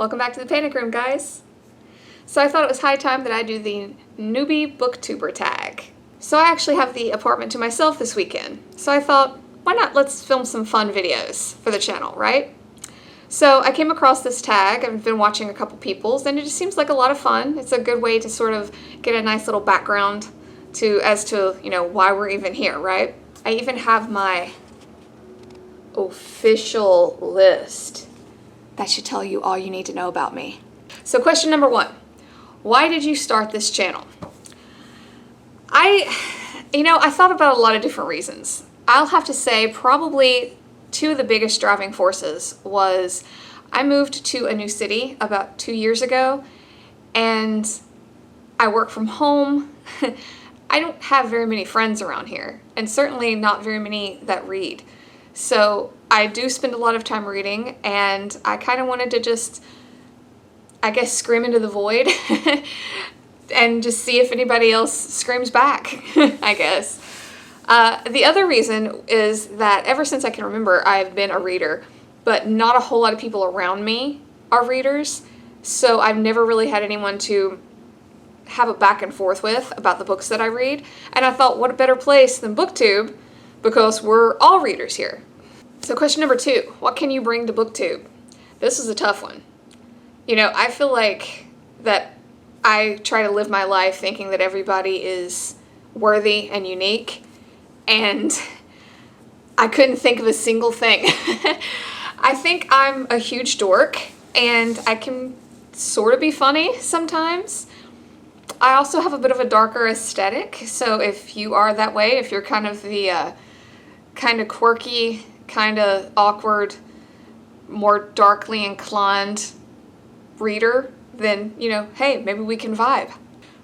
Welcome back to the Panic Room, guys. So I thought it was high time that I do the newbie booktuber tag. So I actually have the apartment to myself this weekend. So I thought, why not let's film some fun videos for the channel, right? So I came across this tag. I've been watching a couple people's and it just seems like a lot of fun. It's a good way to sort of get a nice little background as to why we're even here, right? I even have my official list. That should tell you all you need to know about me. So question number 1, why did you start this channel? I thought about a lot of different reasons. I'll have to say probably 2 of the biggest driving forces was I moved to a new city about 2 years ago and I work from home. I don't have very many friends around here and certainly not very many that read. So I do spend a lot of time reading and I kind of wanted to just, I guess, scream into the void and just see if anybody else screams back, I guess. The other reason is that ever since I can remember, I've been a reader, but not a whole lot of people around me are readers. So I've never really had anyone to have a back and forth with about the books that I read. And I thought, what a better place than Booktube, because we're all readers here. So question number 2, what can you bring to Booktube? This is a tough one. I feel like that I try to live my life thinking that everybody is worthy and unique, and I couldn't think of a single thing. I think I'm a huge dork, and I can sort of be funny sometimes. I also have a bit of a darker aesthetic, so if you are that way, if you're kind of the kind of quirky, kind of awkward, more darkly inclined reader, then, hey, maybe we can vibe.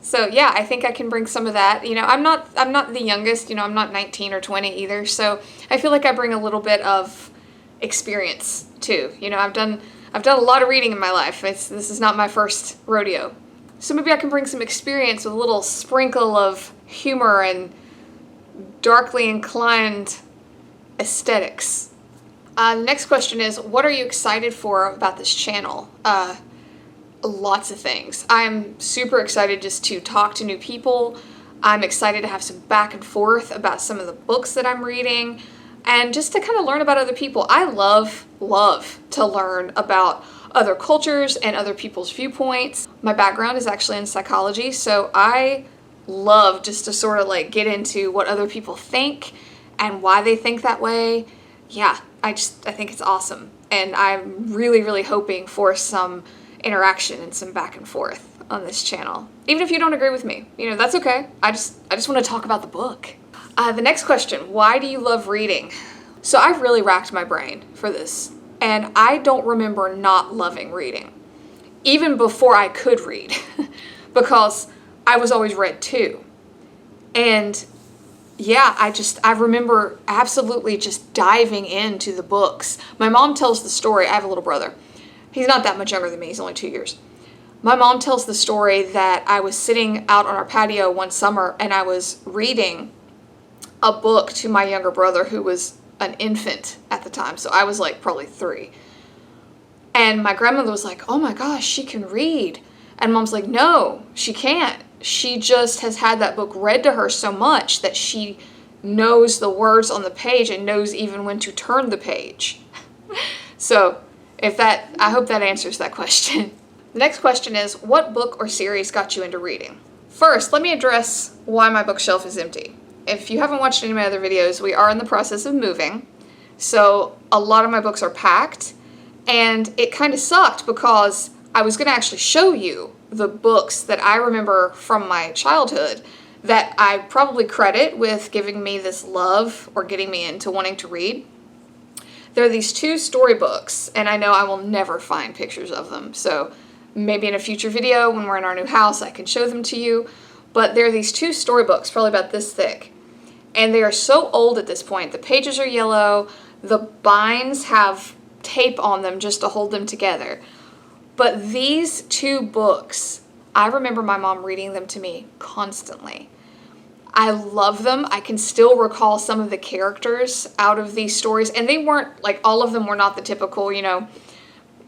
So yeah, I think I can bring some of that. I'm not the youngest, I'm not 19 or 20 either, so I feel like I bring a little bit of experience too. I've done a lot of reading in my life. This is not my first rodeo. So maybe I can bring some experience with a little sprinkle of humor and darkly inclined aesthetics. The next question is, what are you excited for about this channel? Lots of things. I'm super excited just to talk to new people. I'm excited to have some back and forth about some of the books that I'm reading and just to kind of learn about other people. I love to learn about other cultures and other people's viewpoints. My background is actually in psychology, so I love just to sort of like get into what other people think and why they think that way. Yeah, I think it's awesome. And I'm really, really hoping for some interaction and some back and forth on this channel. Even if you don't agree with me, that's okay. I just want to talk about the book. The next question, why do you love reading? So I've really racked my brain for this, and I don't remember not loving reading, even before I could read, because I was always read too. And yeah, I remember absolutely just diving into the books. My mom tells the story. I have a little brother. He's not that much younger than me. He's only 2 years. My mom tells the story that I was sitting out on our patio one summer and I was reading a book to my younger brother who was an infant at the time. So I was like probably 3. And my grandmother was like, oh my gosh, she can read. And mom's like, no, she can't. She just has had that book read to her so much that she knows the words on the page and knows even when to turn the page. So I hope that answers that question. The next question is, what book or series got you into reading? First, let me address why my bookshelf is empty. If you haven't watched any of my other videos, we are in the process of moving. So a lot of my books are packed, and it kind of sucked because I was going to actually show you the books that I remember from my childhood that I probably credit with giving me this love or getting me into wanting to read. There are these 2 storybooks, and I know I will never find pictures of them, so maybe in a future video when we're in our new house I can show them to you. But there are these 2 storybooks, probably about this thick, and they are so old at this point. The pages are yellow, the binds have tape on them just to hold them together. But these 2 books, I remember my mom reading them to me constantly. I love them. I can still recall some of the characters out of these stories, and they weren't, like, all of them were not the typical,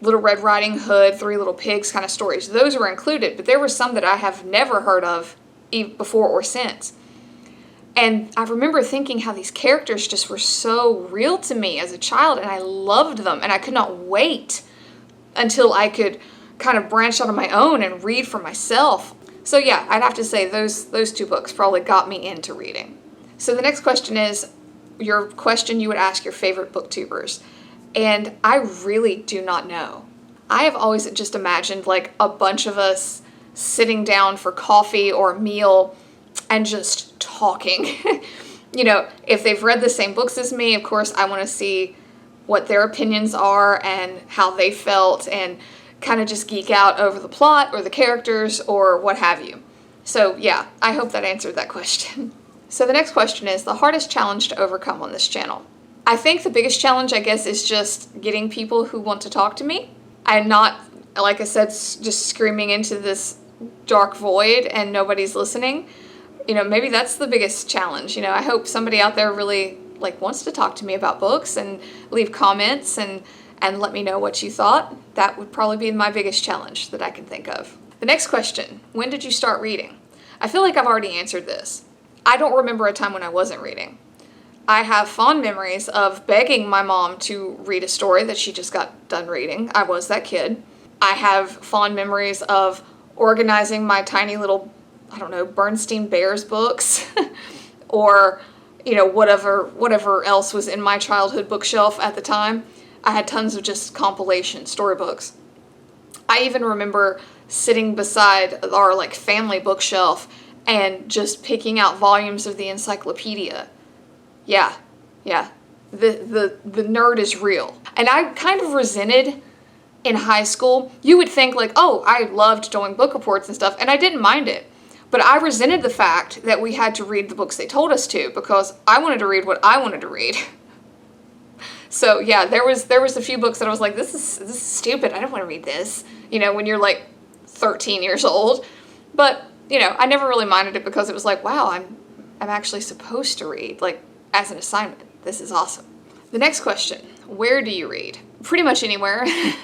Little Red Riding Hood, Three Little Pigs kind of stories. Those were included, but there were some that I have never heard of before or since. And I remember thinking how these characters just were so real to me as a child, and I loved them, and I could not wait until I could kind of branch out on my own and read for myself. So yeah, I'd have to say those two books probably got me into reading. So the next question is your question you would ask your favorite booktubers. And I really do not know. I have always just imagined like a bunch of us sitting down for coffee or a meal and just talking. You know, if they've read the same books as me, of course, I want to see what their opinions are and how they felt, and kind of just geek out over the plot or the characters or what have you. So yeah, I hope that answered that question. So the next question is the hardest challenge to overcome on this channel. I think the biggest challenge, I guess, is just getting people who want to talk to me. I'm not, like I said, just screaming into this dark void and nobody's listening. You know, maybe that's the biggest challenge. You know, I hope somebody out there really like wants to talk to me about books and leave comments and let me know what you thought. That would probably be my biggest challenge that I can think of. The next question, when did you start reading? I feel like I've already answered this. I don't remember a time when I wasn't reading. I have fond memories of begging my mom to read a story that she just got done reading. I was that kid. I have fond memories of organizing my tiny little, I don't know, Bernstein Bears books or, you know, whatever else was in my childhood bookshelf at the time. I had tons of just compilation storybooks. I even remember sitting beside our like family bookshelf and just picking out volumes of the encyclopedia. Yeah. The nerd is real. And I kind of resented in high school. You would think like, oh, I loved doing book reports and stuff, and I didn't mind it. But I resented the fact that we had to read the books they told us to, because I wanted to read what I wanted to read. So yeah, there was a few books that I was like, this is stupid. I don't want to read this. You know, when you're like 13 years old. But, you know, I never really minded it because it was like, wow, I'm actually supposed to read, like, as an assignment. This is awesome. The next question, where do you read? Pretty much anywhere.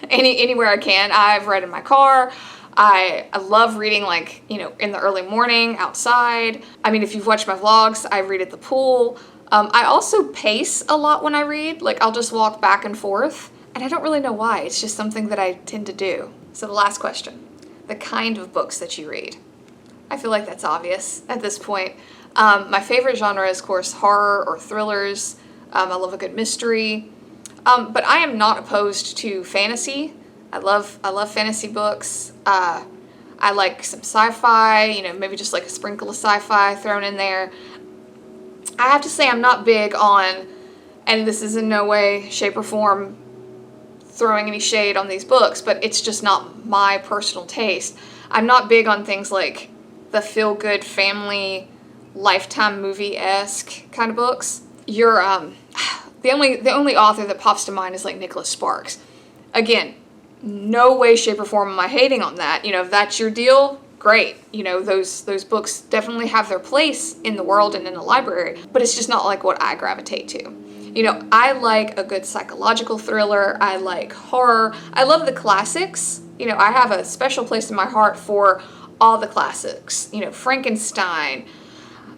Anywhere I can. I've read in my car. I love reading, like, you know, in the early morning, outside. I mean, if you've watched my vlogs, I read at the pool. I also pace a lot when I read. Like, I'll just walk back and forth. And I don't really know why. It's just something that I tend to do. So the last question, the kind of books that you read. I feel like that's obvious at this point. My favorite genre is, of course, horror or thrillers. I love a good mystery. But I am not opposed to fantasy. I love fantasy books. I like some sci-fi, you know, maybe just like a sprinkle of sci-fi thrown in there. I have to say I'm not big on, and this is in no way, shape, or form throwing any shade on these books, but it's just not my personal taste. I'm not big on things like the feel-good family Lifetime movie-esque kind of books. You're the only author that pops to mind is like Nicholas Sparks. Again, no way, shape, or form am I hating on that. You know, if that's your deal, great. You know, those books definitely have their place in the world and in the library, but it's just not like what I gravitate to. You know, I like a good psychological thriller. I like horror. I love the classics. You know, I have a special place in my heart for all the classics. You know, Frankenstein,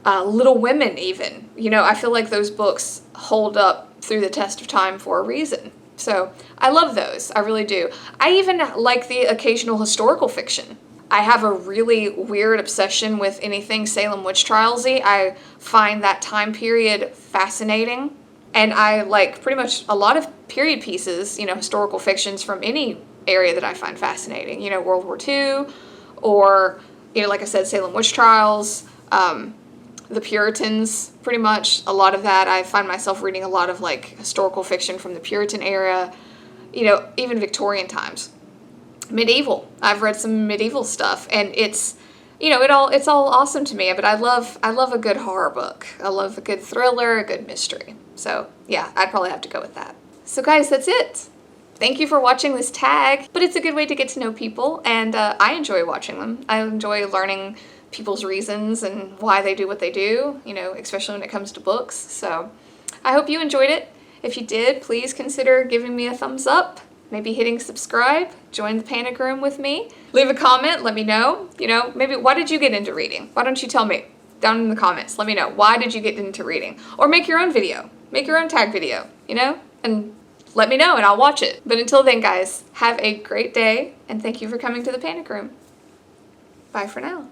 Little Women even. You know, I feel like those books hold up through the test of time for a reason. So I love those. I really do. I even like the occasional historical fiction. I have a really weird obsession with anything Salem witch trials-y. I find that time period fascinating. And I like pretty much a lot of period pieces, you know, historical fictions from any area that I find fascinating. You know, World War II, or, you know, like I said, Salem witch trials, the Puritans, pretty much. A lot of that, I find myself reading a lot of like historical fiction from the Puritan era, you know, even Victorian times. Medieval. I've read some medieval stuff, and it's, you know, it's all awesome to me, but I love a good horror book. I love a good thriller, a good mystery. So yeah, I'd probably have to go with that. So guys, that's it. Thank you for watching this tag, but it's a good way to get to know people, and I enjoy watching them. I enjoy learning people's reasons and why they do what they do, you know, especially when it comes to books. So I hope you enjoyed it. If you did, please consider giving me a thumbs up. maybe hitting subscribe, join the panic room with me. Leave a comment, let me know, maybe why did you get into reading? Why don't you tell me down in the comments? Let me know, why did you get into reading? Or make your own video, make your own tag video, and let me know and I'll watch it. But until then, guys, have a great day and thank you for coming to the panic room. Bye for now.